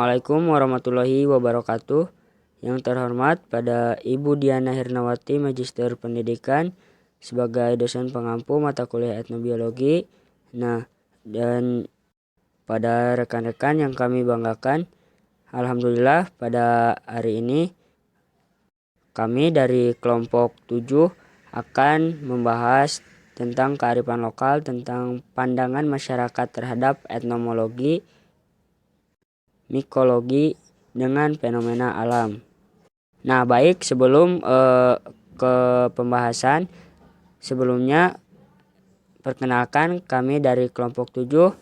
Assalamualaikum warahmatullahi wabarakatuh. Yang terhormat pada Ibu Diana Hirnawati, Magister Pendidikan sebagai dosen pengampu mata kuliah etnobiologi. Dan pada rekan-rekan yang kami banggakan, alhamdulillah pada hari ini kami dari kelompok 7 akan membahas tentang kearifan lokal, tentang pandangan masyarakat terhadap etnomologi, mikologi dengan fenomena alam. Nah, baik, sebelum ke pembahasan, sebelumnya perkenalkan kami dari kelompok 7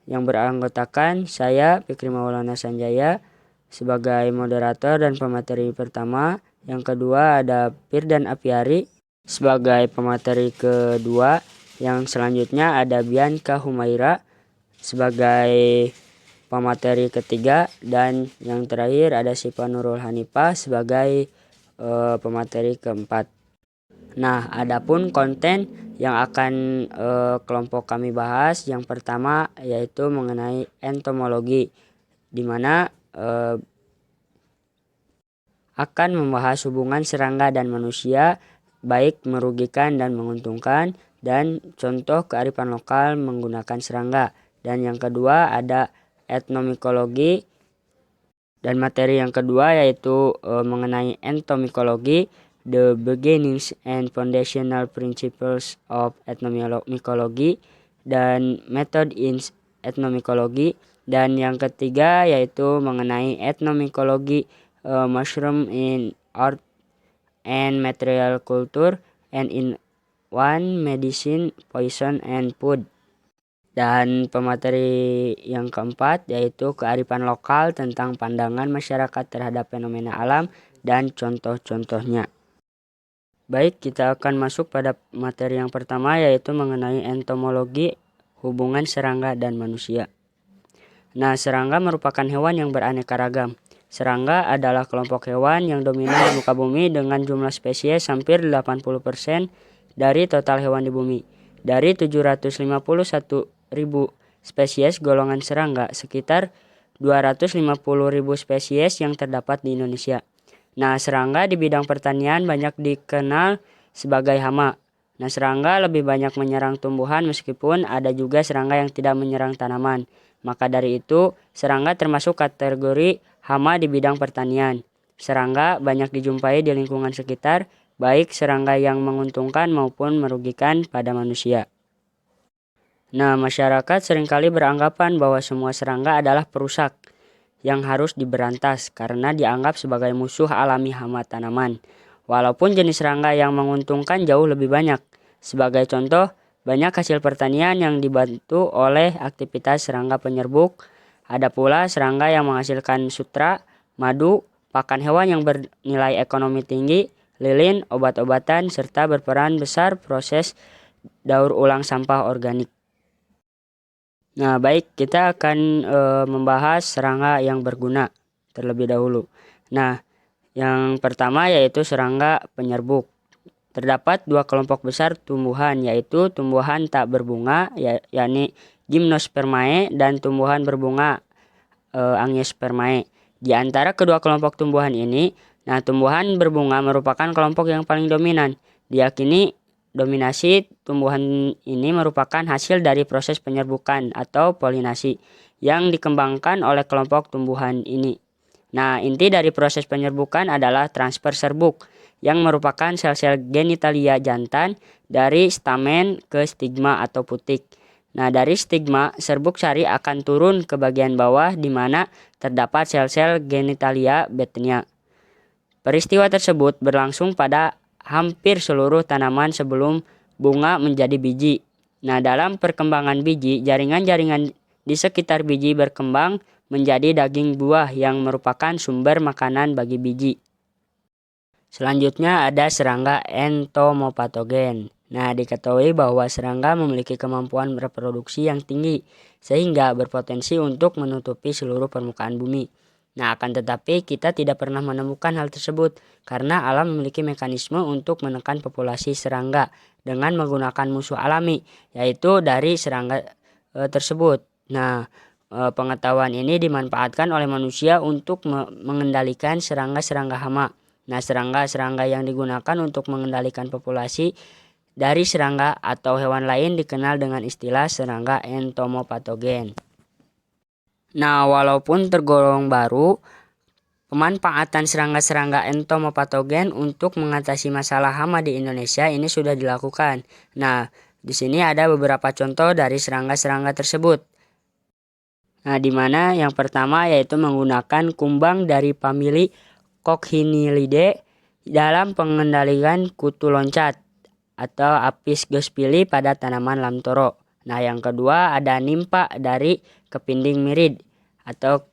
yang beranggotakan saya Fikri Maulana Sanjaya sebagai moderator dan pemateri pertama. Yang kedua ada Firdan Apiari sebagai pemateri kedua. Yang selanjutnya ada Bianca Humaira sebagai pemateri ketiga, dan yang terakhir ada Sipa Nurul Hanifah sebagai pemateri keempat. Nah, adapun konten yang akan kelompok kami bahas, yang pertama yaitu mengenai entomologi, di mana akan membahas hubungan serangga dan manusia, baik merugikan dan menguntungkan, dan contoh kearifan lokal menggunakan serangga. Dan yang kedua ada etnomikologi, dan materi yang kedua yaitu mengenai entomikologi, the beginnings and foundational principles of ethnomycology dan method in ethnomycology. Dan yang ketiga yaitu mengenai etnomikologi, mushroom in art and material culture and in one medicine, poison and food. Dan pemateri yang keempat yaitu kearifan lokal tentang pandangan masyarakat terhadap fenomena alam dan contoh-contohnya. Baik, kita akan masuk pada materi yang pertama yaitu mengenai entomologi, hubungan serangga dan manusia. Nah, serangga merupakan hewan yang beraneka ragam. Serangga adalah kelompok hewan yang dominan di muka bumi dengan jumlah spesies hampir 80% dari total hewan di bumi. Dari 751.000 spesies golongan serangga, sekitar 250.000 spesies yang terdapat di Indonesia. Nah, serangga di bidang pertanian banyak dikenal sebagai hama. Nah, serangga lebih banyak menyerang tumbuhan meskipun ada juga serangga yang tidak menyerang tanaman. Maka dari itu, serangga termasuk kategori hama di bidang pertanian. Serangga banyak dijumpai di lingkungan sekitar, baik serangga yang menguntungkan maupun merugikan pada manusia. Nah, masyarakat seringkali beranggapan bahwa semua serangga adalah perusak yang harus diberantas karena dianggap sebagai musuh alami hama tanaman. Walaupun jenis serangga yang menguntungkan jauh lebih banyak. Sebagai contoh, banyak hasil pertanian yang dibantu oleh aktivitas serangga penyerbuk. Ada pula serangga yang menghasilkan sutra, madu, pakan hewan yang bernilai ekonomi tinggi, lilin, obat-obatan, serta berperan besar proses daur ulang sampah organik. Nah, baik, kita akan membahas serangga yang berguna terlebih dahulu. Nah, yang pertama yaitu serangga penyerbuk. Terdapat dua kelompok besar tumbuhan, yaitu tumbuhan tak berbunga, yakni Gymnospermae, dan tumbuhan berbunga, Angiospermae. Di antara kedua kelompok tumbuhan ini, nah, tumbuhan berbunga merupakan kelompok yang paling dominan. Diyakini dominasi tumbuhan ini merupakan hasil dari proses penyerbukan atau polinasi yang dikembangkan oleh kelompok tumbuhan ini. Nah, inti dari proses penyerbukan adalah transfer serbuk yang merupakan sel-sel genitalia jantan dari stamen ke stigma atau putik. Nah, dari stigma, serbuk sari akan turun ke bagian bawah di mana terdapat sel-sel genitalia betenya. Peristiwa tersebut berlangsung pada hampir seluruh tanaman sebelum bunga menjadi biji. Nah, dalam perkembangan biji, jaringan-jaringan di sekitar biji berkembang menjadi daging buah yang merupakan sumber makanan bagi biji. Selanjutnya ada serangga entomopatogen. Nah, diketahui bahwa serangga memiliki kemampuan reproduksi yang tinggi sehingga berpotensi untuk menutupi seluruh permukaan bumi. Nah, akan tetapi kita tidak pernah menemukan hal tersebut karena alam memiliki mekanisme untuk menekan populasi serangga dengan menggunakan musuh alami, yaitu dari serangga tersebut. Nah, pengetahuan ini dimanfaatkan oleh manusia untuk mengendalikan serangga-serangga hama. Nah, serangga-serangga yang digunakan untuk mengendalikan populasi dari serangga atau hewan lain dikenal dengan istilah serangga entomopatogen. Nah, walaupun tergolong baru, pemanfaatan serangga-serangga entomopatogen untuk mengatasi masalah hama di Indonesia ini sudah dilakukan. Nah, di sini ada beberapa contoh dari serangga-serangga tersebut. Nah, di mana yang pertama yaitu menggunakan kumbang dari famili Coccinilidae dalam pengendalian kutu loncat atau Apis gospili pada tanaman lamtoro. Nah, yang kedua ada nimpa dari kepinding mirid atau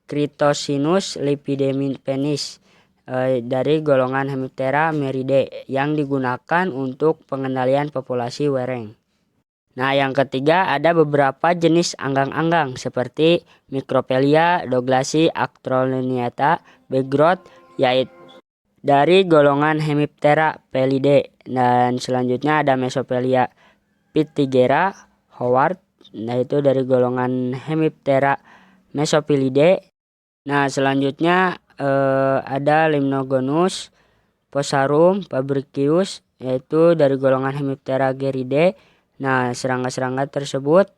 Crittosinus lipidepenis dari golongan Hemiptera meridae yang digunakan untuk pengendalian populasi wereng. Nah, yang ketiga ada beberapa jenis anggang-anggang seperti Micropelia, Douglasii, Acroliniata, Begrot, yaitu dari golongan Hemiptera pelidae. Dan selanjutnya ada Mesopelia pitigera Howard, yaitu dari golongan Hemiptera Mesopilidae. Nah, selanjutnya ada Limnogonus Posarum fabricius, yaitu dari golongan Hemiptera geridae. Nah, serangga-serangga tersebut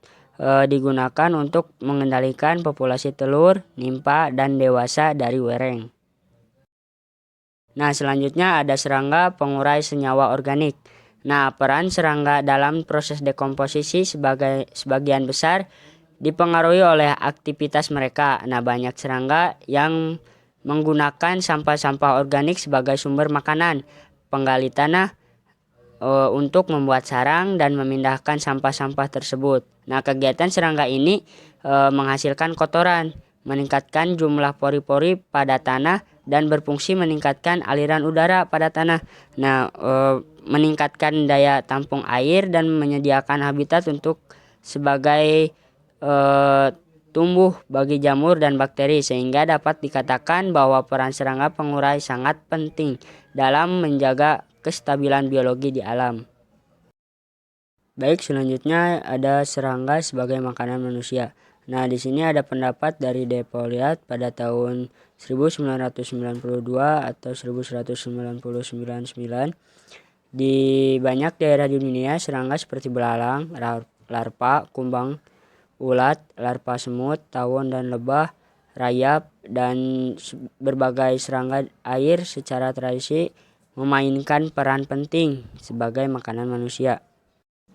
digunakan untuk mengendalikan populasi telur, nimpa, dan dewasa dari wereng. Nah, selanjutnya ada serangga pengurai senyawa organik. Nah, peran serangga dalam proses dekomposisi sebagian besar dipengaruhi oleh aktivitas mereka. Nah, banyak serangga yang menggunakan sampah-sampah organik sebagai sumber makanan, penggali tanah untuk membuat sarang dan memindahkan sampah-sampah tersebut. Nah, kegiatan serangga ini menghasilkan kotoran, meningkatkan jumlah pori-pori pada tanah, dan berfungsi meningkatkan aliran udara pada tanah. Nah, meningkatkan daya tampung air dan menyediakan habitat untuk sebagai tumbuh bagi jamur dan bakteri, sehingga dapat dikatakan bahwa peran serangga pengurai sangat penting dalam menjaga kestabilan biologi di alam. Baik, selanjutnya ada serangga sebagai makanan manusia. Nah, di sini ada pendapat dari De Poliat pada tahun 1992 atau 1199. Di banyak daerah di dunia, serangga seperti belalang, larva, kumbang, ulat, larva semut, tawon dan lebah, rayap, dan berbagai serangga air secara tradisi memainkan peran penting sebagai makanan manusia.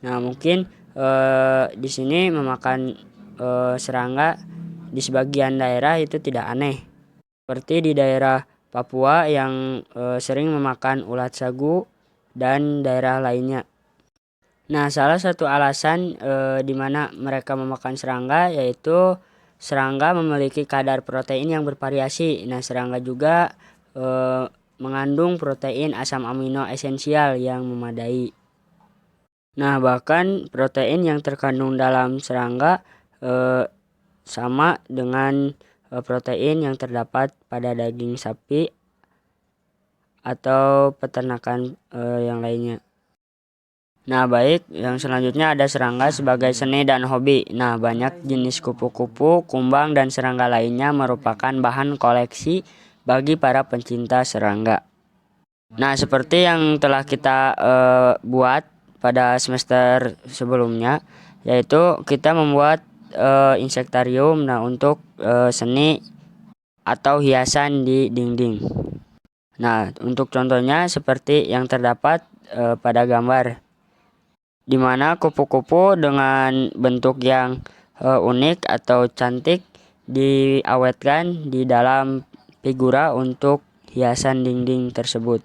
Nah, mungkin di sini memakan serangga di sebagian daerah itu tidak aneh. Seperti di daerah Papua yang sering memakan ulat sagu dan daerah lainnya. Nah, salah satu alasan di mana mereka memakan serangga yaitu serangga memiliki kadar protein yang bervariasi. Nah, serangga juga mengandung protein asam amino esensial yang memadai. Nah, bahkan protein yang terkandung dalam serangga sama dengan protein yang terdapat pada daging sapi atau peternakan yang lainnya. Nah, baik, yang selanjutnya ada serangga sebagai seni dan hobi. Nah, banyak jenis kupu-kupu, kumbang, dan serangga lainnya merupakan bahan koleksi bagi para pencinta serangga. Nah, seperti yang telah kita buat pada semester sebelumnya, yaitu kita membuat insektarium untuk seni atau hiasan di dinding. Nah, untuk contohnya seperti yang terdapat pada gambar, di mana kupu-kupu dengan bentuk yang unik atau cantik diawetkan di dalam figura untuk hiasan dinding tersebut.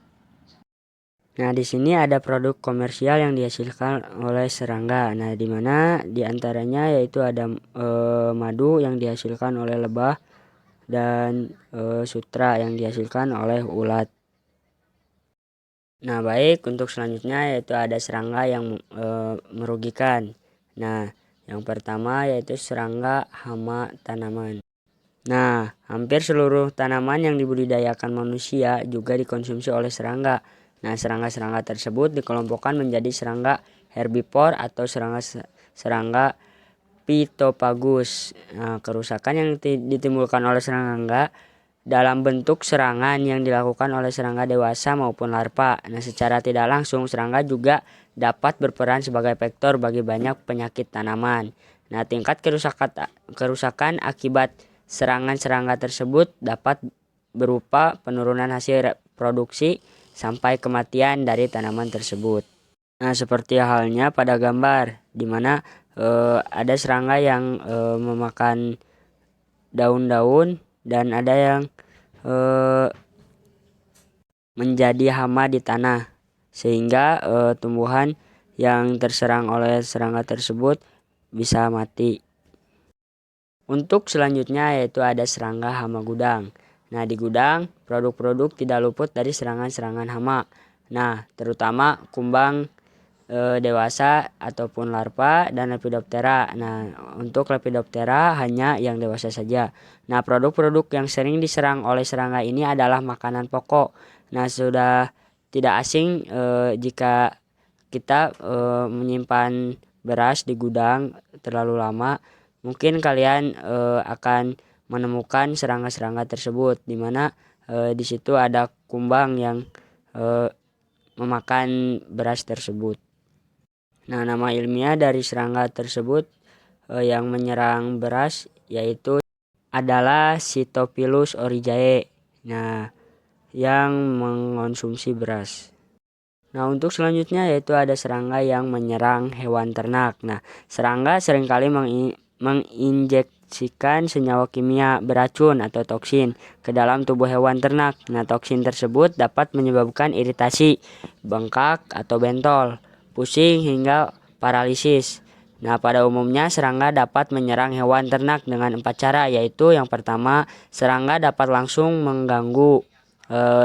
Nah, di sini ada produk komersial yang dihasilkan oleh serangga. Nah, di mana di antaranya yaitu ada madu yang dihasilkan oleh lebah dan sutra yang dihasilkan oleh ulat. Nah, baik, untuk selanjutnya yaitu ada serangga yang merugikan. Nah, yang pertama yaitu serangga hama tanaman. Nah, hampir seluruh tanaman yang dibudidayakan manusia juga dikonsumsi oleh serangga. Nah, serangga-serangga tersebut dikelompokkan menjadi serangga herbivor atau serangga Phytophagous. Nah, kerusakan yang ditimbulkan oleh serangga dalam bentuk serangan yang dilakukan oleh serangga dewasa maupun larva. Nah, secara tidak langsung serangga juga dapat berperan sebagai vektor bagi banyak penyakit tanaman. Nah, tingkat kerusakan akibat serangan serangga tersebut dapat berupa penurunan hasil produksi sampai kematian dari tanaman tersebut. Nah, seperti halnya pada gambar di mana ada serangga yang memakan daun-daun dan ada yang menjadi hama di tanah, sehingga tumbuhan yang terserang oleh serangga tersebut bisa mati. Untuk selanjutnya yaitu ada serangga hama gudang. Nah, di gudang produk-produk tidak luput dari serangan-serangan hama. Nah, terutama kumbang dewasa ataupun larva dan Lepidoptera. Nah, untuk Lepidoptera hanya yang dewasa saja. Nah, produk-produk yang sering diserang oleh serangga ini adalah makanan pokok. Nah, sudah tidak asing jika kita menyimpan beras di gudang terlalu lama, mungkin kalian akan menemukan serangga-serangga tersebut, di mana di situ ada kumbang yang memakan beras tersebut. Nah, nama ilmiah dari serangga tersebut yang menyerang beras yaitu adalah Sitophilus oryzae. Nah, yang mengonsumsi beras. Nah, untuk selanjutnya yaitu ada serangga yang menyerang hewan ternak. Nah, serangga seringkali menginjeksikan senyawa kimia beracun atau toksin ke dalam tubuh hewan ternak. Nah, toksin tersebut dapat menyebabkan iritasi, bengkak atau bentol, pusing hingga paralisis. Nah, pada umumnya serangga dapat menyerang hewan ternak dengan 4 cara, yaitu yang pertama, serangga dapat langsung mengganggu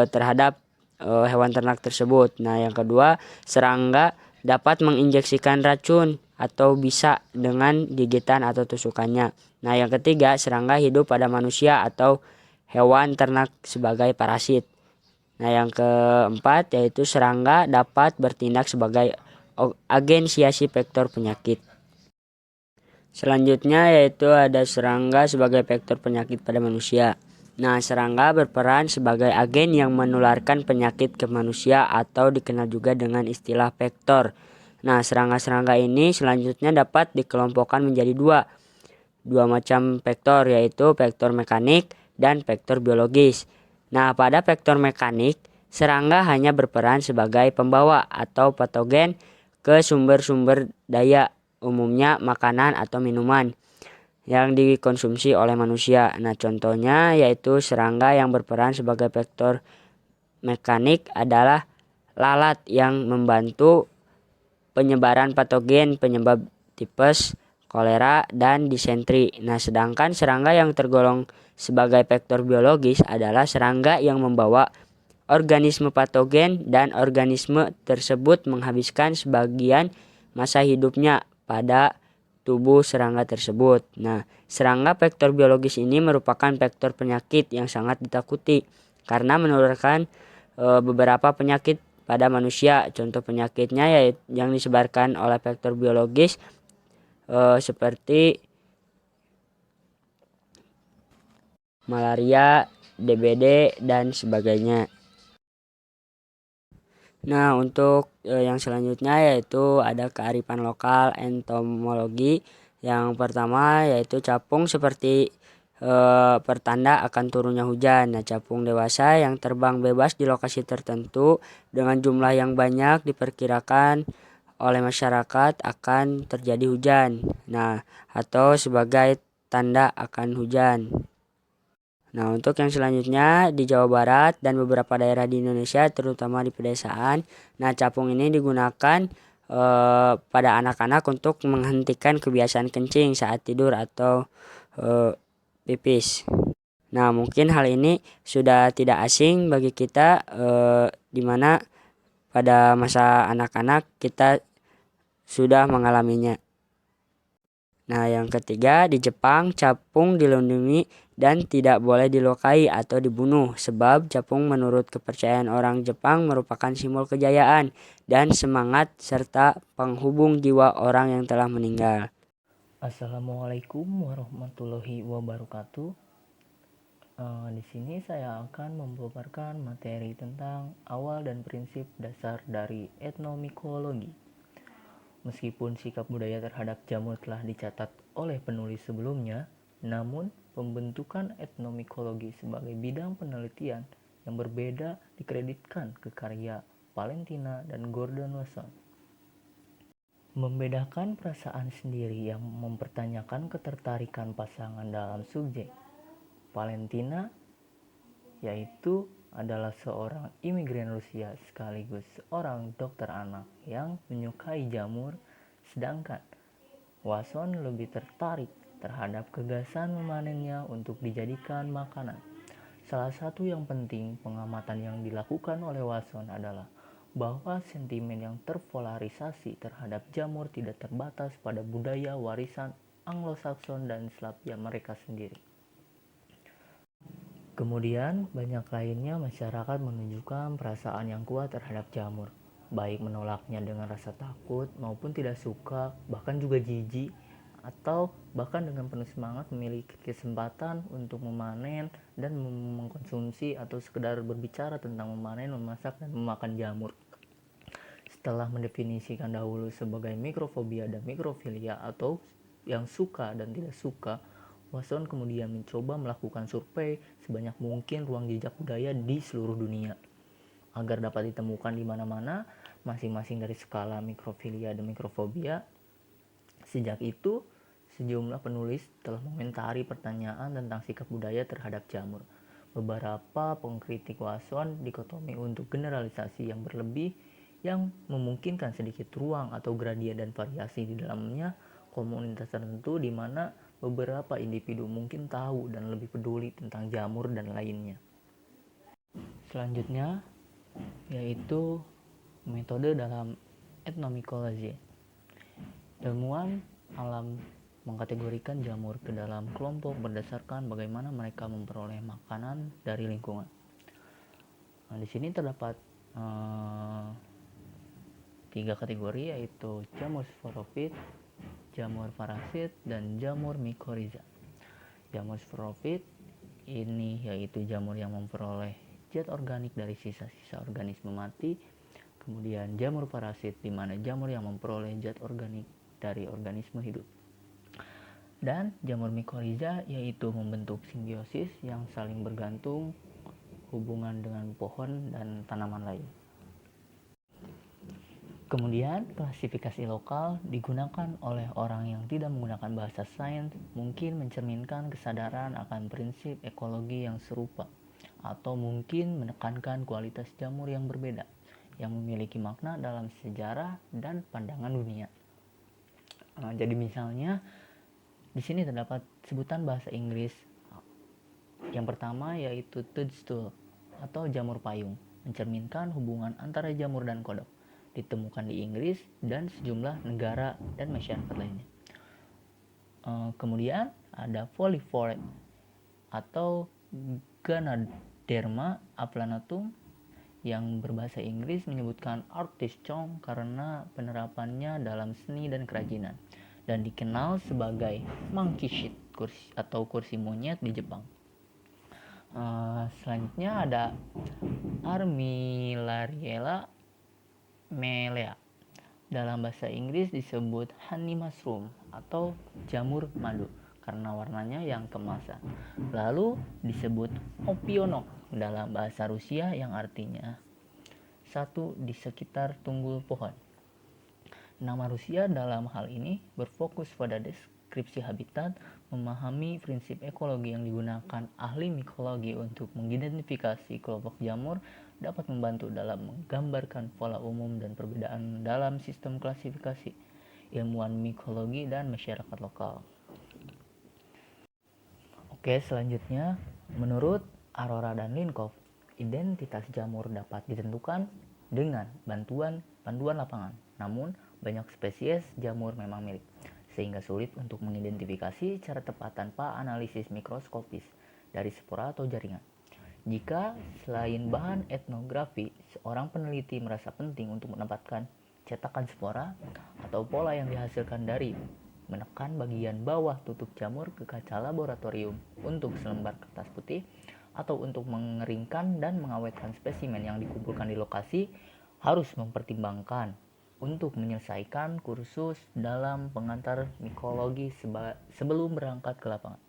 terhadap hewan ternak tersebut. Nah, yang kedua, serangga dapat menginjeksikan racun atau bisa dengan gigitan atau tusukannya. Nah, yang ketiga, serangga hidup pada manusia atau hewan ternak sebagai parasit. Nah, yang keempat yaitu serangga dapat bertindak sebagai agensiasi vektor penyakit. Selanjutnya yaitu ada serangga sebagai vektor penyakit pada manusia. Nah, serangga berperan sebagai agen yang menularkan penyakit ke manusia atau dikenal juga dengan istilah vektor. Nah, serangga-serangga ini selanjutnya dapat dikelompokkan menjadi dua macam vektor, yaitu vektor mekanik dan vektor biologis. Nah, pada vektor mekanik, serangga hanya berperan sebagai pembawa atau patogen ke sumber-sumber daya, umumnya makanan atau minuman yang dikonsumsi oleh manusia. Nah, contohnya yaitu serangga yang berperan sebagai vektor mekanik adalah lalat yang membantu penyebaran patogen penyebab tipes, kolera, dan disentri. Nah, sedangkan serangga yang tergolong sebagai vektor biologis adalah serangga yang membawa organisme patogen dan organisme tersebut menghabiskan sebagian masa hidupnya pada tubuh serangga tersebut. Nah, serangga vektor biologis ini merupakan vektor penyakit yang sangat ditakuti karena menularkan beberapa penyakit pada manusia. Contoh penyakitnya yaitu yang disebarkan oleh vektor biologis seperti malaria, DBD, dan sebagainya. Nah, untuk yang selanjutnya yaitu ada kearifan lokal entomologi. Yang pertama yaitu capung seperti pertanda akan turunnya hujan. Nah, capung dewasa yang terbang bebas di lokasi tertentu dengan jumlah yang banyak diperkirakan oleh masyarakat akan terjadi hujan. Nah, atau sebagai tanda akan hujan. Nah, untuk yang selanjutnya di Jawa Barat dan beberapa daerah di Indonesia terutama di pedesaan, nah capung ini digunakan pada anak-anak untuk menghentikan kebiasaan kencing saat tidur atau pipis. Nah, mungkin hal ini sudah tidak asing bagi kita di mana pada masa anak-anak kita sudah mengalaminya. Nah, yang ketiga di Jepang capung dilindungi dan tidak boleh dilukai atau dibunuh sebab capung menurut kepercayaan orang Jepang merupakan simbol kejayaan dan semangat serta penghubung jiwa orang yang telah meninggal. Assalamualaikum warahmatullahi wabarakatuh. Di sini saya akan memaparkan materi tentang awal dan prinsip dasar dari etnomikologi. Meskipun sikap budaya terhadap jamur telah dicatat oleh penulis sebelumnya, namun pembentukan etnomikologi sebagai bidang penelitian yang berbeda dikreditkan ke karya Valentina dan Gordon Wasson. Membedakan perasaan sendiri yang mempertanyakan ketertarikan pasangan dalam subjek. Valentina yaitu adalah seorang imigran Rusia sekaligus seorang dokter anak yang menyukai jamur, sedangkan Wasson lebih tertarik terhadap gagasan memanennya untuk dijadikan makanan. Salah satu yang penting pengamatan yang dilakukan oleh Wasson adalah bahwa sentimen yang terpolarisasi terhadap jamur tidak terbatas pada budaya warisan Anglo-Saxon dan Slavia mereka sendiri. Kemudian, banyak lainnya masyarakat menunjukkan perasaan yang kuat terhadap jamur, baik menolaknya dengan rasa takut maupun tidak suka, bahkan juga jijik, atau bahkan dengan penuh semangat memiliki kesempatan untuk memanen dan mengkonsumsi atau sekedar berbicara tentang memanen, memasak, dan memakan jamur. Setelah mendefinisikan dahulu sebagai mikrofobia dan mikrofilia atau yang suka dan tidak suka, Wasson kemudian mencoba melakukan survei sebanyak mungkin ruang jejak budaya di seluruh dunia agar dapat ditemukan di mana-mana masing-masing dari skala mikrofilia dan mikrofobia. Sejak itu, sejumlah penulis telah mengomentari pertanyaan tentang sikap budaya terhadap jamur. Beberapa pengkritik Wasson dikotomi untuk generalisasi yang berlebih yang memungkinkan sedikit ruang atau gradien dan variasi di dalamnya komunitas tertentu di mana beberapa individu mungkin tahu dan lebih peduli tentang jamur dan lainnya. Selanjutnya yaitu metode dalam etnomikologi. Ilmuwan alam mengkategorikan jamur ke dalam kelompok berdasarkan bagaimana mereka memperoleh makanan dari lingkungan. Nah, di sini terdapat 3 kategori, yaitu jamur sporofit, jamur parasit, dan jamur mikoriza. Jamur sporofit ini yaitu jamur yang memperoleh zat organik dari sisa-sisa organisme mati. Kemudian jamur parasit di mana jamur yang memperoleh zat organik dari organisme hidup. Dan jamur mikoriza yaitu membentuk simbiosis yang saling bergantung hubungan dengan pohon dan tanaman lain. Kemudian, klasifikasi lokal digunakan oleh orang yang tidak menggunakan bahasa sains mungkin mencerminkan kesadaran akan prinsip ekologi yang serupa, atau mungkin menekankan kualitas jamur yang berbeda, yang memiliki makna dalam sejarah dan pandangan dunia. Jadi misalnya, di sini terdapat sebutan bahasa Inggris. Yang pertama yaitu toadstool atau jamur payung, mencerminkan hubungan antara jamur dan kodok. Ditemukan di Inggris dan sejumlah negara dan masyarakat lainnya. Kemudian ada Foliform atau Ganoderma aplanatum yang berbahasa Inggris menyebutkan artichoke karena penerapannya dalam seni dan kerajinan dan dikenal sebagai monkey shit atau kursi monyet di Jepang. Selanjutnya ada Armillariella melea. Dalam bahasa Inggris disebut honey mushroom atau jamur madu karena warnanya yang kemasan. Lalu disebut opionok dalam bahasa Rusia yang artinya satu di sekitar tunggul pohon. Nama Rusia dalam hal ini berfokus pada deskripsi habitat, memahami prinsip ekologi yang digunakan ahli mikologi untuk mengidentifikasi kelompok jamur dapat membantu dalam menggambarkan pola umum dan perbedaan dalam sistem klasifikasi ilmuwan mikologi dan masyarakat lokal. Oke, selanjutnya, menurut Arora dan Linkoff, identitas jamur dapat ditentukan dengan bantuan panduan lapangan. Namun, banyak spesies jamur memang milik, sehingga sulit untuk mengidentifikasi secara tepat tanpa analisis mikroskopis dari spora atau jaringan. Jika selain bahan etnografi, seorang peneliti merasa penting untuk menempatkan cetakan spora atau pola yang dihasilkan dari menekan bagian bawah tutup jamur ke kaca laboratorium untuk selembar kertas putih, atau untuk mengeringkan dan mengawetkan spesimen yang dikumpulkan di lokasi, harus mempertimbangkan untuk menyelesaikan kursus dalam pengantar mikologi sebelum berangkat ke lapangan.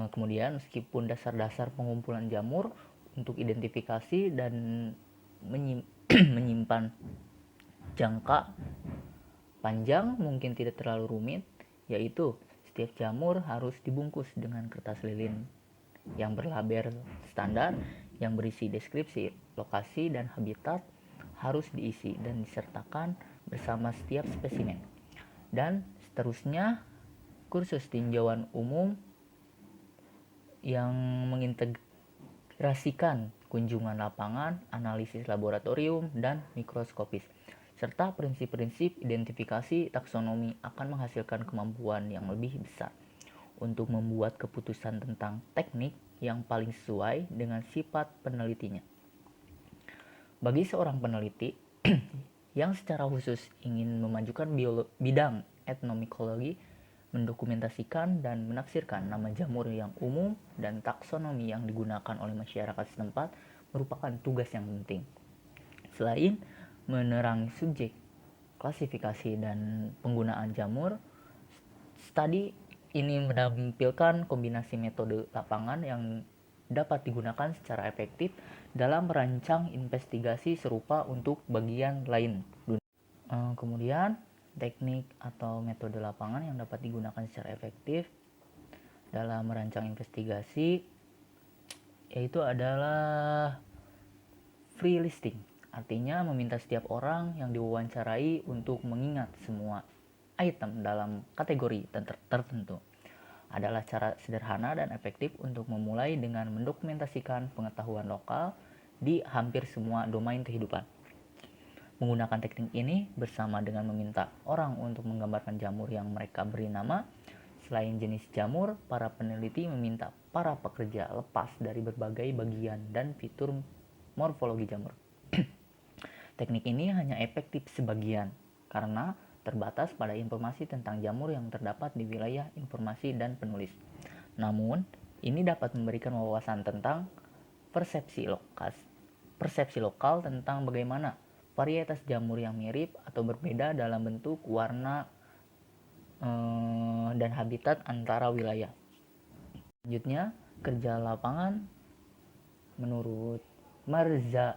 Kemudian meskipun dasar-dasar pengumpulan jamur untuk identifikasi dan menyimpan jangka panjang mungkin tidak terlalu rumit, yaitu setiap jamur harus dibungkus dengan kertas lilin yang berlaber standar yang berisi deskripsi lokasi dan habitat, harus diisi dan disertakan bersama setiap spesimen. Dan seterusnya, kursus tinjauan umum yang mengintegrasikan kunjungan lapangan, analisis laboratorium, dan mikroskopis, serta prinsip-prinsip identifikasi taksonomi akan menghasilkan kemampuan yang lebih besar untuk membuat keputusan tentang teknik yang paling sesuai dengan sifat penelitinya. Bagi seorang peneliti yang secara khusus ingin memajukan bidang etnomikologi, mendokumentasikan dan menafsirkan nama jamur yang umum dan taksonomi yang digunakan oleh masyarakat setempat merupakan tugas yang penting. Selain menerangi subjek, klasifikasi, dan penggunaan jamur, studi ini menampilkan kombinasi metode lapangan yang dapat digunakan secara efektif dalam merancang investigasi serupa untuk bagian lain. Kemudian, teknik atau metode lapangan yang dapat digunakan secara efektif dalam merancang investigasi yaitu adalah free listing. Artinya meminta setiap orang yang diwawancarai untuk mengingat semua item dalam kategori tertentu. Adalah cara sederhana dan efektif untuk memulai dengan mendokumentasikan pengetahuan lokal di hampir semua domain kehidupan. Menggunakan teknik ini bersama dengan meminta orang untuk menggambarkan jamur yang mereka beri nama. Selain jenis jamur, para peneliti meminta para pekerja lepas dari berbagai bagian dan fitur morfologi jamur. Teknik ini hanya efektif sebagian karena terbatas pada informasi tentang jamur yang terdapat di wilayah informasi dan penulis. Namun, ini dapat memberikan wawasan tentang persepsi lokal tentang bagaimana varietas jamur yang mirip atau berbeda dalam bentuk, warna, dan habitat antara wilayah. Selanjutnya, kerja lapangan menurut Marza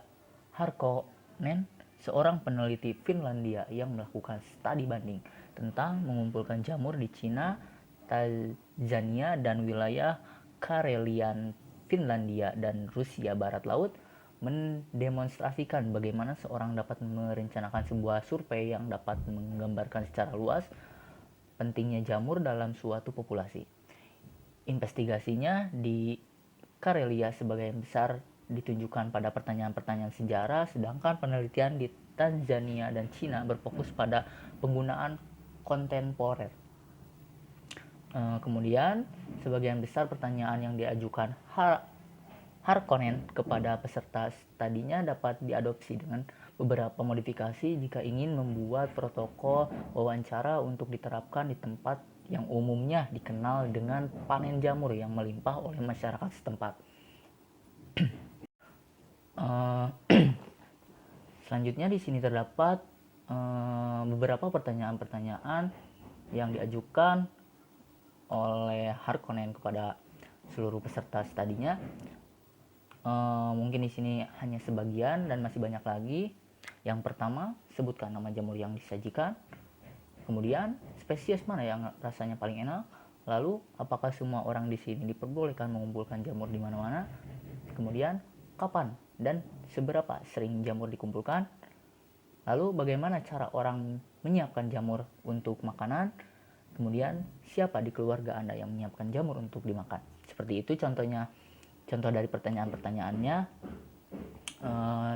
Harkonen, seorang peneliti Finlandia yang melakukan studi banding tentang mengumpulkan jamur di Cina, Tanzania, dan wilayah Karelian, Finlandia, dan Rusia Barat Laut, mendemonstrasikan bagaimana seorang dapat merencanakan sebuah survei yang dapat menggambarkan secara luas pentingnya jamur dalam suatu populasi. Investigasinya di Karelia sebagian besar ditunjukkan pada pertanyaan-pertanyaan sejarah, sedangkan penelitian di Tanzania dan Cina berfokus pada penggunaan kontemporer. Kemudian, sebagian besar pertanyaan yang diajukan Harkonnen kepada peserta studinya dapat diadopsi dengan beberapa modifikasi jika ingin membuat protokol wawancara untuk diterapkan di tempat yang umumnya dikenal dengan panen jamur yang melimpah oleh masyarakat setempat. Selanjutnya di sini terdapat beberapa pertanyaan-pertanyaan yang diajukan oleh Harkonnen kepada seluruh peserta studinya. Mungkin di sini hanya sebagian dan masih banyak lagi. Yang pertama, sebutkan nama jamur yang disajikan. Kemudian, spesies mana yang rasanya paling enak. Lalu, apakah semua orang di sini diperbolehkan mengumpulkan jamur di mana-mana? Kemudian, kapan dan seberapa sering jamur dikumpulkan? Lalu, bagaimana cara orang menyiapkan jamur untuk makanan? Kemudian, siapa di keluarga Anda yang menyiapkan jamur untuk dimakan? Seperti itu contoh dari pertanyaan-pertanyaannya.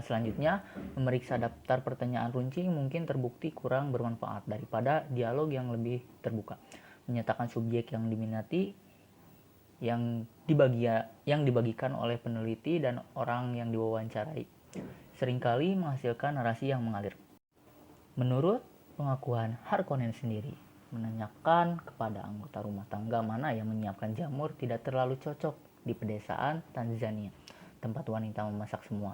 Selanjutnya, memeriksa daftar pertanyaan runcing mungkin terbukti kurang bermanfaat daripada dialog yang lebih terbuka. Menyatakan subjek yang diminati yang dibagikan oleh peneliti dan orang yang diwawancarai seringkali menghasilkan narasi yang mengalir. Menurut pengakuan Harkonnen sendiri, menanyakan kepada anggota rumah tangga mana yang menyiapkan jamur tidak terlalu cocok di pedesaan Tanzania, tempat wanita memasak semua.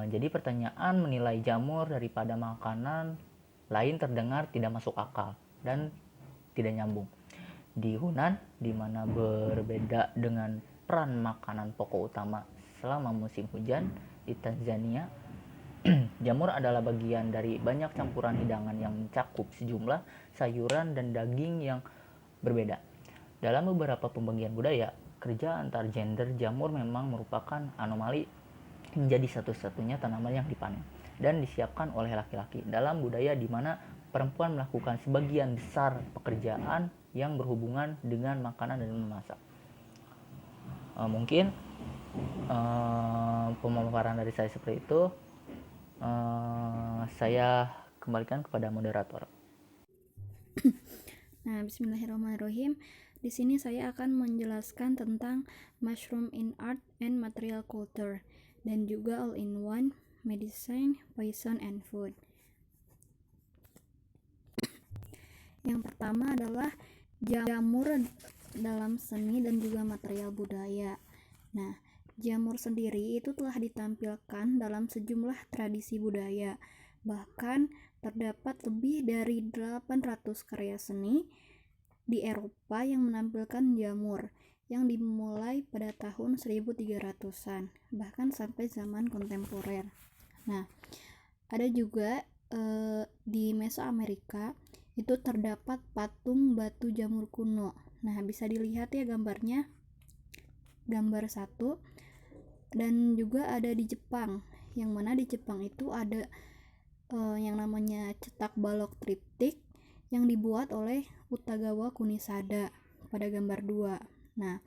Jadi pertanyaan menilai jamur daripada makanan lain terdengar tidak masuk akal dan tidak nyambung. Di Hunan, di mana berbeda dengan peran makanan pokok utama selama musim hujan, di Tanzania, jamur adalah bagian dari banyak campuran hidangan yang mencakup sejumlah sayuran dan daging yang berbeda. Dalam beberapa pembagian budaya, kerja antar gender jamur memang merupakan anomali menjadi satu-satunya tanaman yang dipanen dan disiapkan oleh laki-laki dalam budaya di mana perempuan melakukan sebagian besar pekerjaan yang berhubungan dengan makanan dan memasak. Mungkin pemaparan dari saya seperti itu. Saya kembalikan kepada moderator. Nah, bismillahirrahmanirrahim. Di sini saya akan menjelaskan tentang mushroom in art and material culture dan juga all-in-one medicine, poison, and food. Yang pertama adalah jamur dalam seni dan juga material budaya. Nah, jamur sendiri itu telah ditampilkan dalam sejumlah tradisi budaya. Bahkan terdapat lebih dari 800 karya seni di Eropa yang menampilkan jamur yang dimulai pada tahun 1300-an, bahkan sampai zaman kontemporer. Nah, ada juga di Mesoamerika itu terdapat patung batu jamur kuno. Nah, bisa dilihat ya gambarnya, gambar 1. Dan juga ada di Jepang, yang mana di Jepang itu ada yang namanya cetak balok triptik yang dibuat oleh Utagawa Kunisada pada gambar 2. Nah,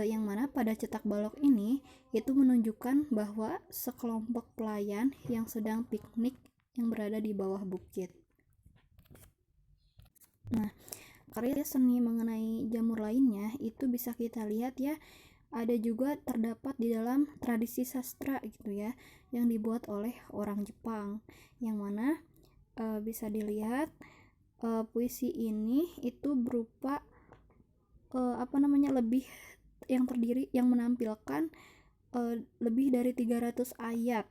yang mana pada cetak balok ini itu menunjukkan bahwa sekelompok pelayan yang sedang piknik yang berada di bawah bukit. Nah, karya seni mengenai jamur lainnya itu bisa kita lihat ya, ada juga terdapat di dalam tradisi sastra gitu ya, yang dibuat oleh orang Jepang, yang mana bisa dilihat puisi ini itu berupa lebih yang terdiri yang menampilkan lebih dari 300 ayat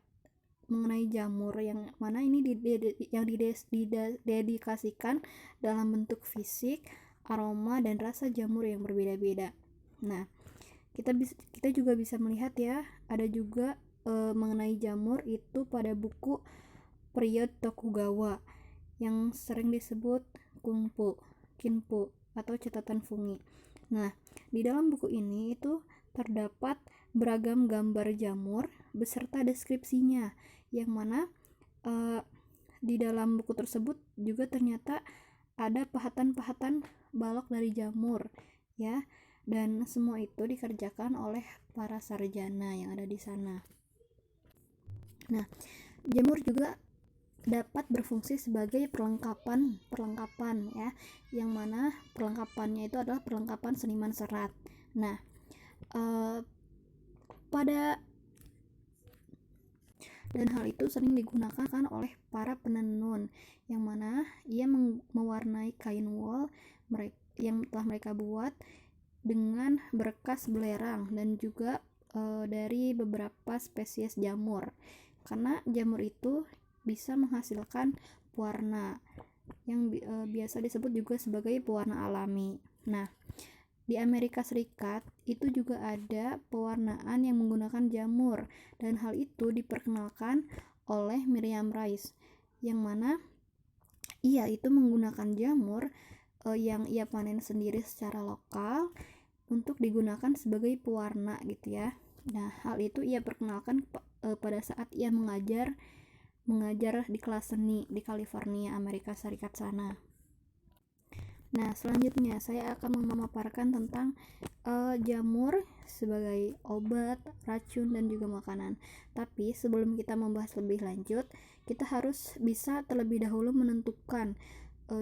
mengenai jamur, yang mana ini didedikasikan dalam bentuk fisik, aroma, dan rasa jamur yang berbeda-beda. Nah, kita juga bisa melihat ya, ada juga mengenai jamur itu pada buku periode Tokugawa yang sering disebut kinpu atau catatan fungi. Nah, di dalam buku ini itu terdapat beragam gambar jamur beserta deskripsinya, yang mana di dalam buku tersebut juga ternyata ada pahatan-pahatan balok dari jamur ya, dan semua itu dikerjakan oleh para sarjana yang ada di sana. Nah, jamur juga dapat berfungsi sebagai perlengkapan ya, yang mana perlengkapannya itu adalah perlengkapan seniman serat. Nah, dan hal itu sering digunakan oleh para penenun, yang mana ia mewarnai kain wol yang telah mereka buat dengan berkas belerang dan juga dari beberapa spesies jamur, karena jamur itu bisa menghasilkan pewarna yang biasa disebut juga sebagai pewarna alami. Nah, di Amerika Serikat itu juga ada pewarnaan yang menggunakan jamur, dan hal itu diperkenalkan oleh Miriam Rice, yang mana ia itu menggunakan jamur yang ia panen sendiri secara lokal untuk digunakan sebagai pewarna gitu ya. Nah, hal itu ia perkenalkan pada saat ia mengajar di kelas seni di California, Amerika Serikat sana. Nah, selanjutnya saya akan memaparkan tentang jamur sebagai obat, racun, dan juga makanan. Tapi sebelum kita membahas lebih lanjut, kita harus bisa terlebih dahulu menentukan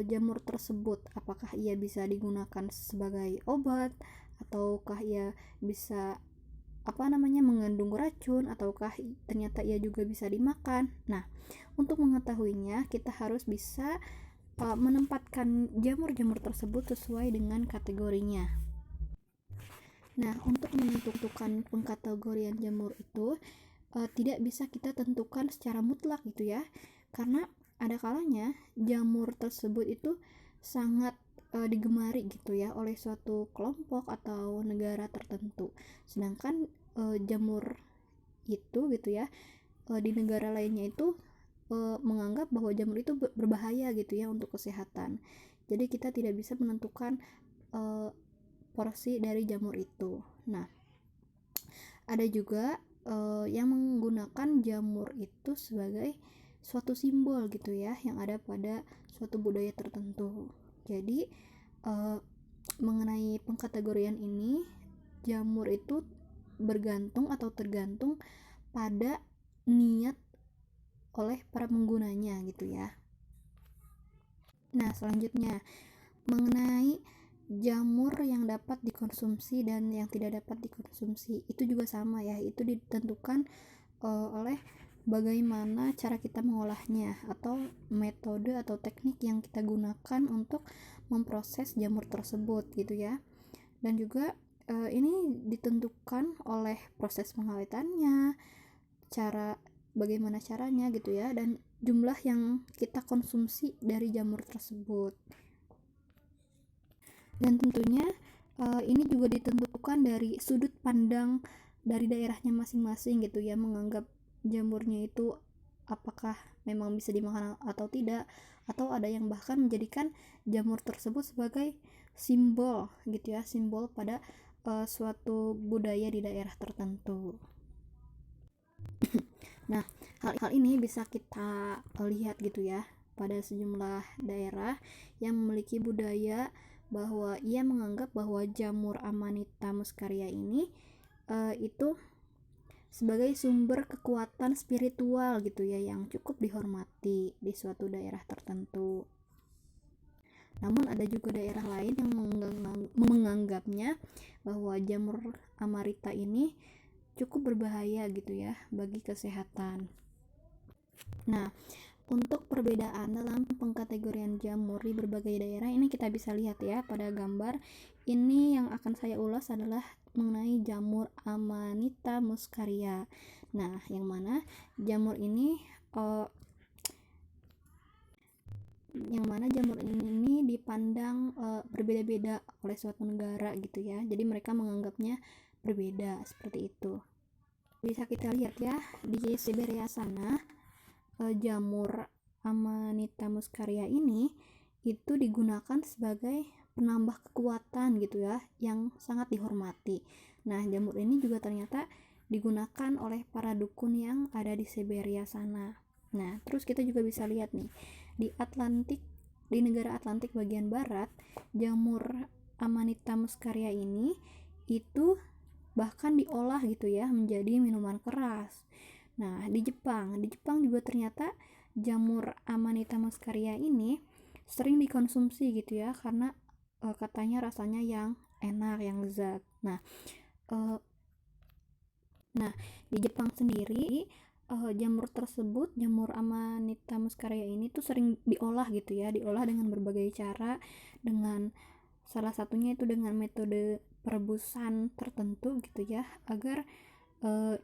jamur tersebut, apakah ia bisa digunakan sebagai obat, ataukah ia bisa mengandung racun, ataukah ternyata ia juga bisa dimakan. Nah, untuk mengetahuinya kita harus bisa menempatkan jamur-jamur tersebut sesuai dengan kategorinya. Nah, untuk menentukan pengkategorian jamur itu tidak bisa kita tentukan secara mutlak gitu ya, karena ada kalanya jamur tersebut itu sangat digemari gitu ya oleh suatu kelompok atau negara tertentu, sedangkan jamur itu gitu ya di negara lainnya itu menganggap bahwa jamur itu berbahaya gitu ya untuk kesehatan. Jadi kita tidak bisa menentukan porsi dari jamur itu. Nah, ada juga yang menggunakan jamur itu sebagai suatu simbol gitu ya, yang ada pada suatu budaya tertentu. Jadi mengenai pengkategorian ini, jamur itu bergantung atau tergantung pada niat oleh para penggunanya gitu ya. Nah, selanjutnya mengenai jamur yang dapat dikonsumsi dan yang tidak dapat dikonsumsi, itu juga sama ya, itu ditentukan oleh bagaimana cara kita mengolahnya atau metode atau teknik yang kita gunakan untuk memproses jamur tersebut gitu ya. Dan juga ini ditentukan oleh proses pengawetannya, bagaimana caranya gitu ya, dan jumlah yang kita konsumsi dari jamur tersebut. Dan tentunya ini juga ditentukan dari sudut pandang dari daerahnya masing-masing gitu ya, menganggap jamurnya itu apakah memang bisa dimakan atau tidak, atau ada yang bahkan menjadikan jamur tersebut sebagai simbol gitu ya, simbol pada suatu budaya di daerah tertentu. Nah, hal ini bisa kita lihat gitu ya pada sejumlah daerah yang memiliki budaya bahwa ia menganggap bahwa jamur Amanita muscaria ini itu sebagai sumber kekuatan spiritual gitu ya, yang cukup dihormati di suatu daerah tertentu. Namun ada juga daerah lain yang menganggapnya bahwa jamur Amanita ini cukup berbahaya gitu ya bagi kesehatan. Nah, untuk perbedaan dalam pengkategorian jamur di berbagai daerah ini kita bisa lihat ya pada gambar. Ini yang akan saya ulas adalah mengenai jamur Amanita muscaria. Nah, yang mana jamur ini dipandang berbeda-beda oleh suatu negara gitu ya. Jadi mereka menganggapnya berbeda seperti itu. Bisa kita lihat ya di Siberia sana, jamur Amanita muscaria ini itu digunakan sebagai penambah kekuatan gitu ya, yang sangat dihormati. Nah, jamur ini juga ternyata digunakan oleh para dukun yang ada di Siberia sana. Nah, terus kita juga bisa lihat nih di negara Atlantik bagian barat, jamur Amanita muscaria ini itu bahkan diolah gitu ya menjadi minuman keras. Nah, di Jepang juga ternyata jamur Amanita muscaria ini sering dikonsumsi gitu ya, karena katanya rasanya yang enak, yang lezat. Nah, di Jepang sendiri jamur Amanita muscaria ini tuh sering diolah gitu ya, diolah dengan berbagai cara, dengan salah satunya itu dengan metode perebusan tertentu gitu ya, agar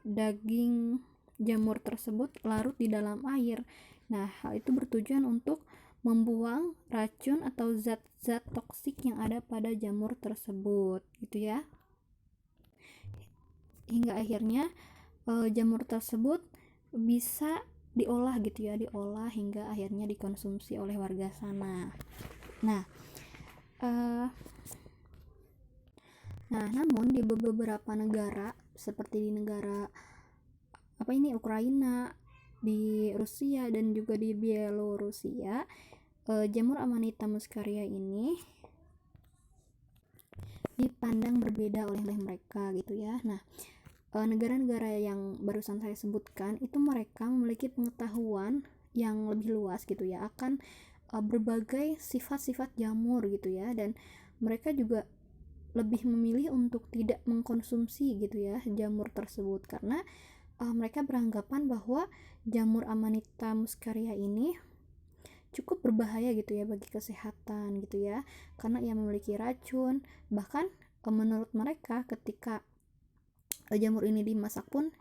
daging jamur tersebut larut di dalam air. Nah, hal itu bertujuan untuk membuang racun atau zat-zat toksik yang ada pada jamur tersebut gitu ya, hingga akhirnya jamur tersebut bisa diolah gitu ya, diolah hingga akhirnya dikonsumsi oleh warga sana. Nah, namun di beberapa negara seperti di negara Ukraina, di Rusia dan juga di Bielorusia, jamur Amanita muscaria ini dipandang berbeda oleh mereka gitu ya. Nah, negara-negara yang barusan saya sebutkan itu mereka memiliki pengetahuan yang lebih luas gitu ya akan berbagai sifat-sifat jamur gitu ya, dan mereka juga lebih memilih untuk tidak mengkonsumsi gitu ya jamur tersebut, karena mereka beranggapan bahwa jamur Amanita muscaria ini cukup berbahaya gitu ya bagi kesehatan gitu ya, karena ia memiliki racun. Bahkan menurut mereka ketika jamur ini dimasak pun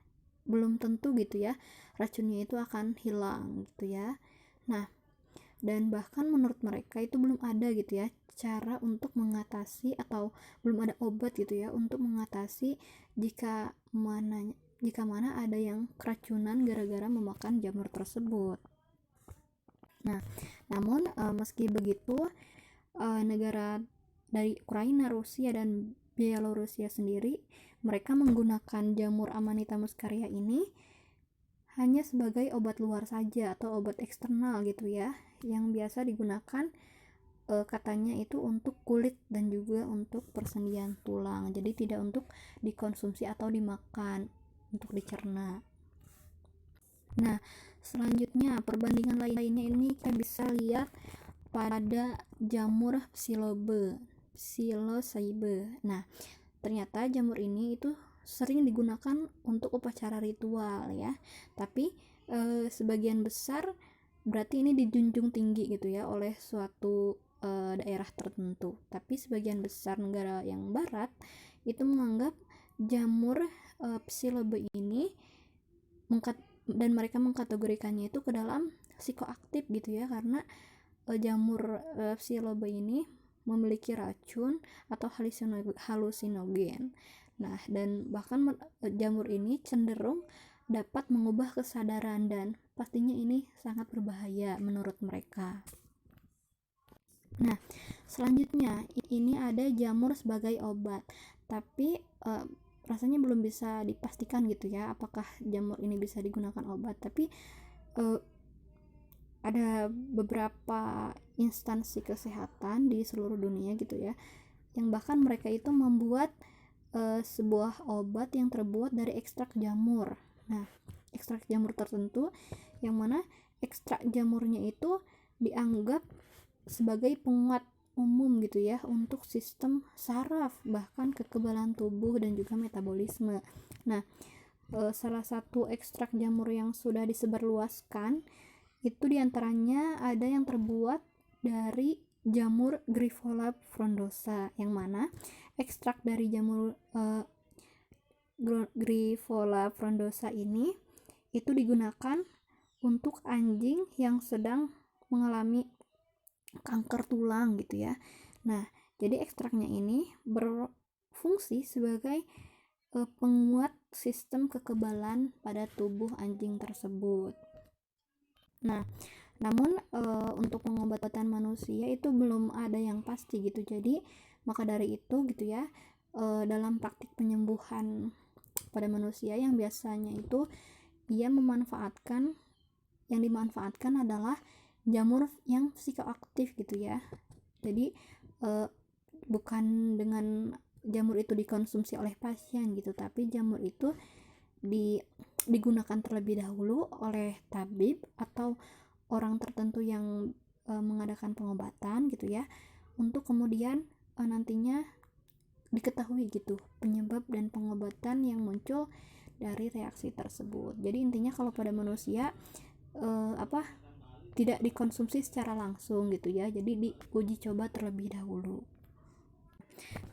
belum tentu gitu ya racunnya itu akan hilang gitu ya. Nah, dan bahkan menurut mereka itu belum ada gitu ya cara untuk mengatasi, atau belum ada obat gitu ya untuk mengatasi jika mana ada yang keracunan gara-gara memakan jamur tersebut. Nah, namun meski begitu negara dari Ukraina, Rusia, dan Belarusia sendiri mereka menggunakan jamur Amanita muscaria ini hanya sebagai obat luar saja atau obat eksternal gitu ya, yang biasa digunakan katanya itu untuk kulit dan juga untuk persendian tulang, jadi tidak untuk dikonsumsi atau dimakan untuk dicerna. Nah, selanjutnya perbandingan lainnya ini kita bisa lihat pada jamur psilocybe. Nah, ternyata jamur ini itu sering digunakan untuk upacara ritual ya, tapi sebagian besar berarti ini dijunjung tinggi gitu ya oleh suatu daerah tertentu, tapi sebagian besar negara yang barat itu menganggap jamur psilocybe ini dan mereka mengkategorikannya itu ke dalam psikoaktif gitu ya, karena jamur psilocybe ini memiliki racun atau halusinogen. Nah, dan bahkan jamur ini cenderung dapat mengubah kesadaran, dan pastinya ini sangat berbahaya menurut mereka. Nah, selanjutnya ini ada jamur sebagai obat, tapi rasanya belum bisa dipastikan gitu ya apakah jamur ini bisa digunakan obat, tapi ada beberapa instansi kesehatan di seluruh dunia gitu ya yang bahkan mereka itu membuat sebuah obat yang terbuat dari ekstrak jamur. Nah, ekstrak jamur tertentu yang mana ekstrak jamurnya itu dianggap sebagai penguat umum gitu ya untuk sistem saraf, bahkan kekebalan tubuh dan juga metabolisme. Nah, salah satu ekstrak jamur yang sudah disebarluaskan itu diantaranya ada yang terbuat dari jamur Grifola frondosa, yang mana ekstrak dari jamur Grifola frondosa ini itu digunakan untuk anjing yang sedang mengalami kanker tulang gitu ya. Nah, jadi ekstraknya ini berfungsi sebagai penguat sistem kekebalan pada tubuh anjing tersebut. Nah, namun untuk pengobatan manusia itu belum ada yang pasti gitu. Jadi maka dari itu gitu ya, dalam praktik penyembuhan pada manusia yang biasanya itu yang dimanfaatkan adalah jamur yang psikoaktif gitu ya. Jadi bukan dengan jamur itu dikonsumsi oleh pasien gitu, tapi jamur itu digunakan terlebih dahulu oleh tabib atau orang tertentu yang mengadakan pengobatan gitu ya, untuk kemudian nantinya diketahui gitu penyebab dan pengobatan yang muncul dari reaksi tersebut. Jadi intinya kalau pada manusia tidak dikonsumsi secara langsung gitu ya, jadi diuji coba terlebih dahulu.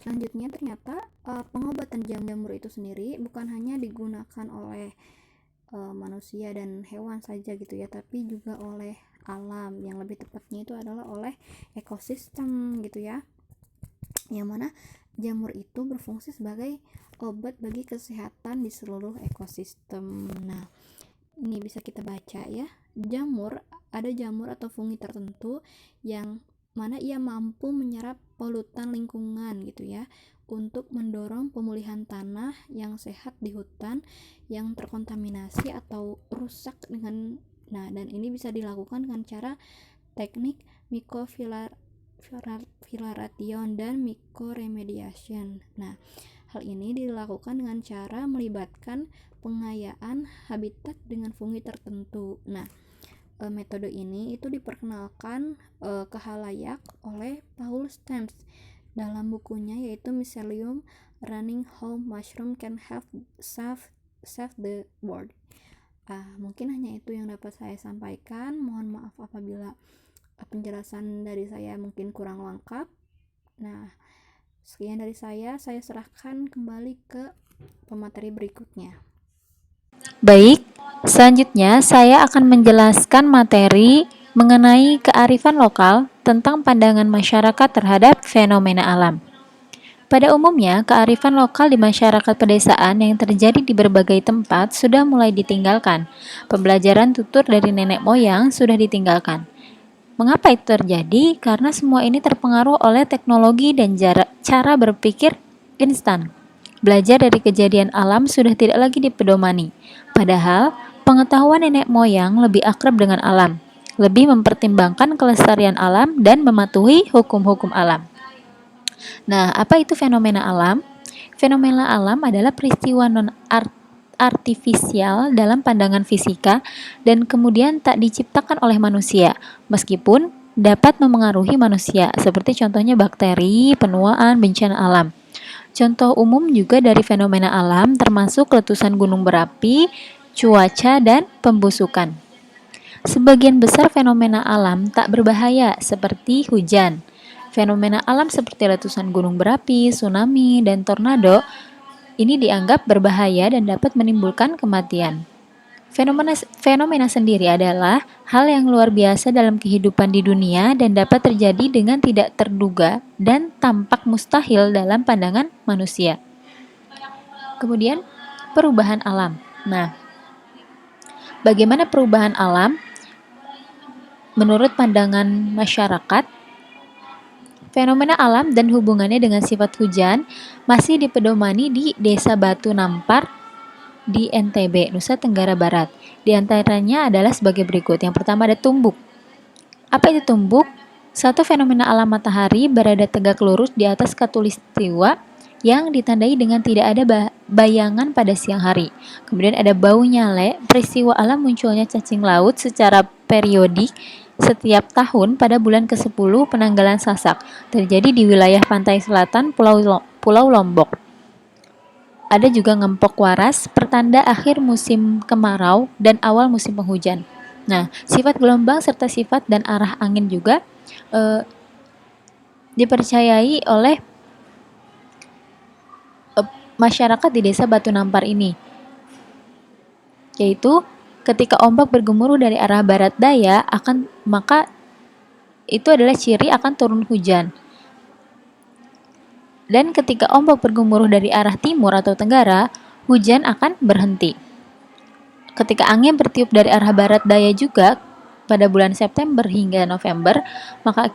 Selanjutnya ternyata pengobatan jamur itu sendiri bukan hanya digunakan oleh manusia dan hewan saja gitu ya, tapi juga oleh alam, yang lebih tepatnya itu adalah oleh ekosistem gitu ya, yang mana jamur itu berfungsi sebagai obat bagi kesehatan di seluruh ekosistem. Nah, ini bisa kita baca ya, ada jamur atau fungi tertentu yang mana ia mampu menyerap polutan lingkungan gitu ya, untuk mendorong pemulihan tanah yang sehat di hutan yang terkontaminasi atau rusak dan ini bisa dilakukan dengan cara teknik mycofiltration dan mycoremediation. Nah, hal ini dilakukan dengan cara melibatkan pengayaan habitat dengan fungi tertentu. Nah, metode ini itu diperkenalkan ke halayak oleh Paul Stamets dalam bukunya yaitu Mycelium Running How Mushroom Can Help Save the World. Mungkin hanya itu yang dapat saya sampaikan. Mohon maaf apabila penjelasan dari saya mungkin kurang lengkap. Nah, sekian dari saya serahkan kembali ke pemateri berikutnya. Baik, selanjutnya saya akan menjelaskan materi mengenai kearifan lokal tentang pandangan masyarakat terhadap fenomena alam. Pada umumnya, kearifan lokal di masyarakat pedesaan yang terjadi di berbagai tempat sudah mulai ditinggalkan. Pembelajaran tutur dari nenek moyang sudah ditinggalkan. Mengapa itu terjadi? Karena semua ini terpengaruh oleh teknologi dan cara berpikir instan. Belajar dari kejadian alam sudah tidak lagi dipedomani. Padahal, pengetahuan nenek moyang lebih akrab dengan alam, lebih mempertimbangkan kelestarian alam dan mematuhi hukum-hukum alam. Nah, apa itu fenomena alam? Fenomena alam adalah peristiwa non-artifisial dalam pandangan fisika dan kemudian tak diciptakan oleh manusia, meskipun dapat memengaruhi manusia, seperti contohnya bakteri, penuaan, bencana alam. Contoh umum juga dari fenomena alam termasuk letusan gunung berapi, cuaca, dan pembusukan. Sebagian besar fenomena alam tak berbahaya seperti hujan. Fenomena alam seperti letusan gunung berapi, tsunami, dan tornado ini dianggap berbahaya dan dapat menimbulkan kematian. Fenomena sendiri adalah hal yang luar biasa dalam kehidupan di dunia dan dapat terjadi dengan tidak terduga dan tampak mustahil dalam pandangan manusia. Kemudian, perubahan alam. Nah, bagaimana perubahan alam menurut pandangan masyarakat? Fenomena alam dan hubungannya dengan sifat hujan masih dipedomani di Desa Batu Nampar di NTB, Nusa Tenggara Barat. Di antaranya adalah sebagai berikut. Yang pertama ada tumbuk. Apa itu tumbuk? Satu fenomena alam matahari berada tegak lurus di atas khatulistiwa yang ditandai dengan tidak ada bayangan pada siang hari. Kemudian ada bau nyale, peristiwa alam munculnya cacing laut secara periodik setiap tahun pada bulan ke-10 penanggalan Sasak, terjadi di wilayah pantai selatan Pulau Lombok. Ada juga ngempok waras, pertanda akhir musim kemarau dan awal musim penghujan. Nah, sifat gelombang serta sifat dan arah angin juga dipercayai oleh masyarakat di Desa Batu Nampar ini, yaitu ketika ombak bergemuruh dari arah barat daya maka itu adalah ciri akan turun hujan. Dan ketika ombak bergemuruh dari arah timur atau tenggara, hujan akan berhenti. Ketika angin bertiup dari arah barat daya juga pada bulan September hingga November, maka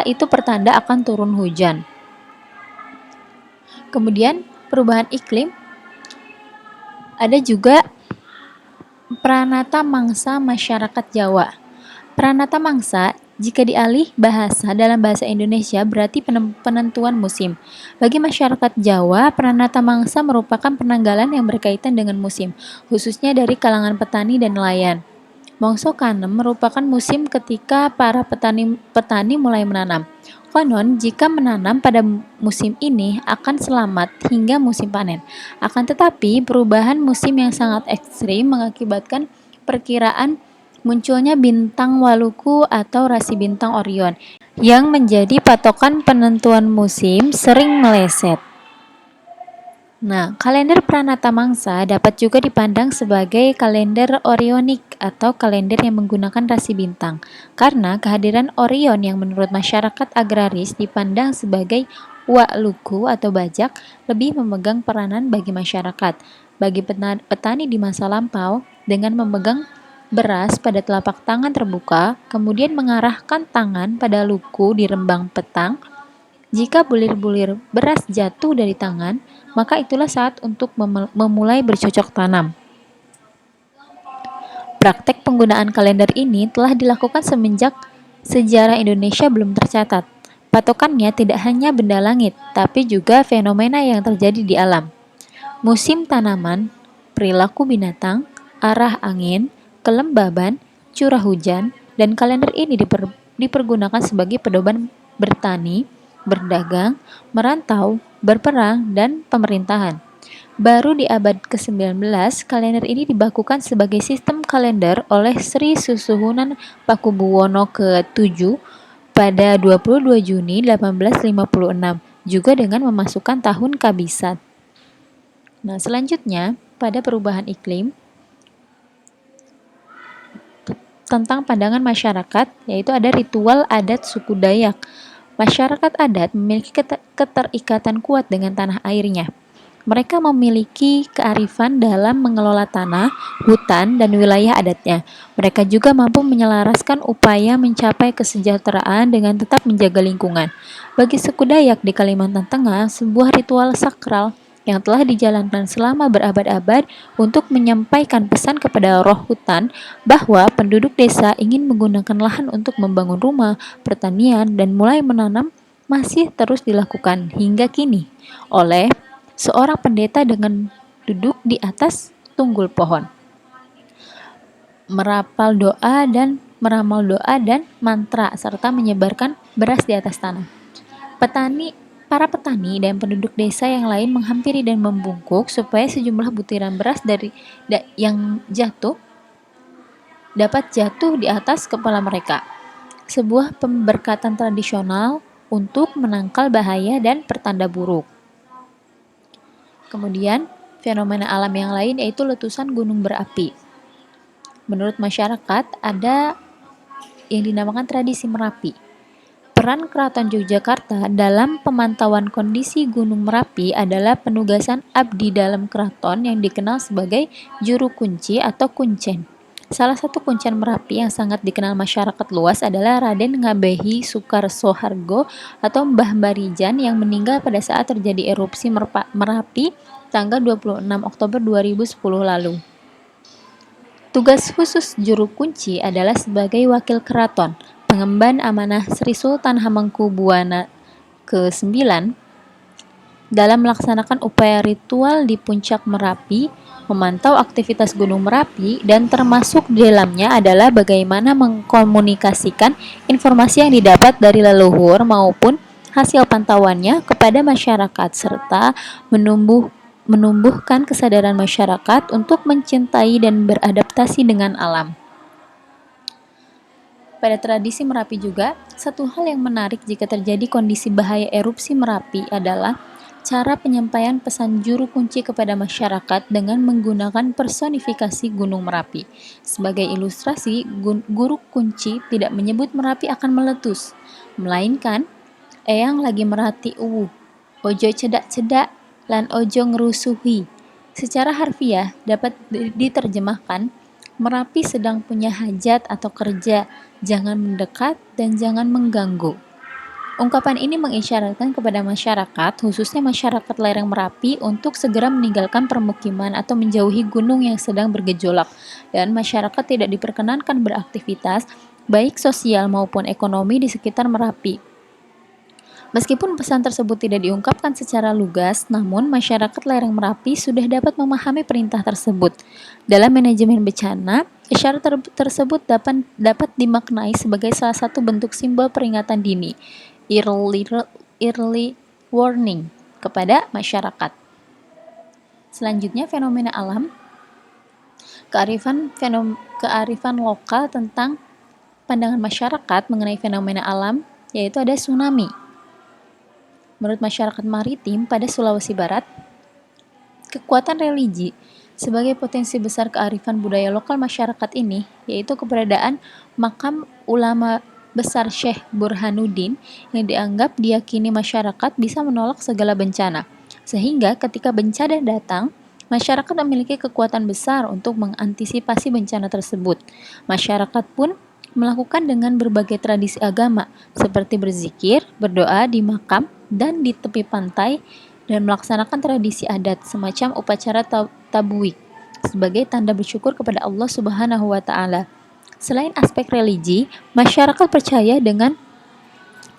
itu pertanda akan turun hujan. Kemudian perubahan iklim, ada juga pranata mangsa masyarakat Jawa. Pranata mangsa jika dialih bahasa dalam bahasa Indonesia berarti penentuan musim. Bagi masyarakat Jawa, pranata mangsa merupakan penanggalan yang berkaitan dengan musim, khususnya dari kalangan petani dan nelayan. Mangsa kanem merupakan musim ketika para petani mulai menanam. Konon, jika menanam pada musim ini akan selamat hingga musim panen. Akan tetapi, perubahan musim yang sangat ekstrim mengakibatkan perkiraan munculnya bintang Waluku atau rasi bintang Orion yang menjadi patokan penentuan musim sering meleset. Nah, kalender Pranata Mangsa dapat juga dipandang sebagai kalender Orionik atau kalender yang menggunakan rasi bintang, karena kehadiran Orion yang menurut masyarakat agraris dipandang sebagai Waluku atau bajak lebih memegang peranan bagi masyarakat. Bagi petani di masa lampau, dengan memegang beras pada telapak tangan terbuka, kemudian mengarahkan tangan pada luku di rembang petang, jika bulir-bulir beras jatuh dari tangan, maka itulah saat untuk memulai bercocok tanam. Praktek penggunaan kalender ini telah dilakukan semenjak sejarah Indonesia belum tercatat. Patokannya tidak hanya benda langit, tapi juga fenomena yang terjadi di alam. Musim tanaman, perilaku binatang, arah angin, kelembaban, curah hujan, dan kalender ini dipergunakan sebagai pedoman bertani, berdagang, merantau, berperang, dan pemerintahan. Baru di abad ke-19, kalender ini dibakukan sebagai sistem kalender oleh Sri Susuhunan Pakubuwono ke-7 pada 22 Juni 1856, juga dengan memasukkan tahun Kabisat. Nah, selanjutnya pada perubahan iklim tentang pandangan masyarakat, yaitu ada ritual adat suku Dayak. Masyarakat adat memiliki keterikatan kuat dengan tanah airnya. Mereka memiliki kearifan dalam mengelola tanah, hutan, dan wilayah adatnya. Mereka juga mampu menyelaraskan upaya mencapai kesejahteraan dengan tetap menjaga lingkungan. Bagi suku Dayak di Kalimantan Tengah, sebuah ritual sakral yang telah dijalankan selama berabad-abad untuk menyampaikan pesan kepada roh hutan bahwa penduduk desa ingin menggunakan lahan untuk membangun rumah, pertanian, dan mulai menanam masih terus dilakukan hingga kini oleh seorang pendeta dengan duduk di atas tunggul pohon, meramal doa dan mantra serta menyebarkan beras di atas tanah. Para petani dan penduduk desa yang lain menghampiri dan membungkuk supaya sejumlah butiran beras yang jatuh dapat jatuh di atas kepala mereka. Sebuah pemberkatan tradisional untuk menangkal bahaya dan pertanda buruk. Kemudian, fenomena alam yang lain yaitu letusan gunung berapi. Menurut masyarakat, ada yang dinamakan tradisi Merapi. Peran Keraton Yogyakarta dalam pemantauan kondisi Gunung Merapi adalah penugasan abdi dalam keraton yang dikenal sebagai juru kunci atau kuncen. Salah satu kuncen Merapi yang sangat dikenal masyarakat luas adalah Raden Ngabehi Sukarsohargo atau Mbah Barijan yang meninggal pada saat terjadi erupsi Merapi tanggal 26 Oktober 2010 lalu. Tugas khusus juru kunci adalah sebagai wakil keraton, pengemban amanah Sri Sultan Hamengkubuwana ke-9 dalam melaksanakan upaya ritual di puncak Merapi, memantau aktivitas Gunung Merapi, dan termasuk di dalamnya adalah bagaimana mengkomunikasikan informasi yang didapat dari leluhur maupun hasil pantauannya kepada masyarakat serta menumbuhkan kesadaran masyarakat untuk mencintai dan beradaptasi dengan alam. Pada tradisi Merapi juga, satu hal yang menarik jika terjadi kondisi bahaya erupsi Merapi adalah cara penyampaian pesan juru kunci kepada masyarakat dengan menggunakan personifikasi Gunung Merapi. Sebagai ilustrasi, guru kunci tidak menyebut Merapi akan meletus, melainkan eyang lagi merhati ojo cedak-cedak lan ojo ngerusuhi. Secara harfiah dapat diterjemahkan, Merapi sedang punya hajat atau kerja, jangan mendekat dan jangan mengganggu. Ungkapan ini mengisyaratkan kepada masyarakat, khususnya masyarakat lereng Merapi, untuk segera meninggalkan permukiman atau menjauhi gunung yang sedang bergejolak, dan masyarakat tidak diperkenankan beraktivitas, baik sosial maupun ekonomi di sekitar Merapi. Meskipun pesan tersebut tidak diungkapkan secara lugas, namun masyarakat lereng Merapi sudah dapat memahami perintah tersebut. Dalam manajemen bencana, isyarat tersebut dapat dimaknai sebagai salah satu bentuk simbol peringatan dini, early warning, kepada masyarakat. Selanjutnya, fenomena alam, kearifan lokal tentang pandangan masyarakat mengenai fenomena alam, yaitu ada tsunami. Menurut masyarakat maritim pada Sulawesi Barat, kekuatan religi sebagai potensi besar kearifan budaya lokal masyarakat ini, yaitu keberadaan makam ulama besar Syekh Burhanuddin yang dianggap diyakini masyarakat bisa menolak segala bencana. Sehingga ketika bencana datang, masyarakat memiliki kekuatan besar untuk mengantisipasi bencana tersebut. Masyarakat pun melakukan dengan berbagai tradisi agama seperti berzikir, berdoa di makam dan di tepi pantai, dan melaksanakan tradisi adat semacam upacara tabwik sebagai tanda bersyukur kepada Allah Subhanahu wa taala. Selain aspek religi, masyarakat percaya dengan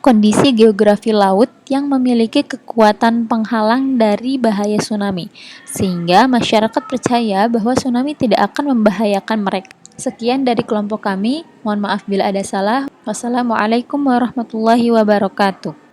kondisi geografi laut yang memiliki kekuatan penghalang dari bahaya tsunami, sehingga masyarakat percaya bahwa tsunami tidak akan membahayakan mereka. Sekian dari kelompok kami, mohon maaf bila ada salah. Wassalamualaikum warahmatullahi wabarakatuh.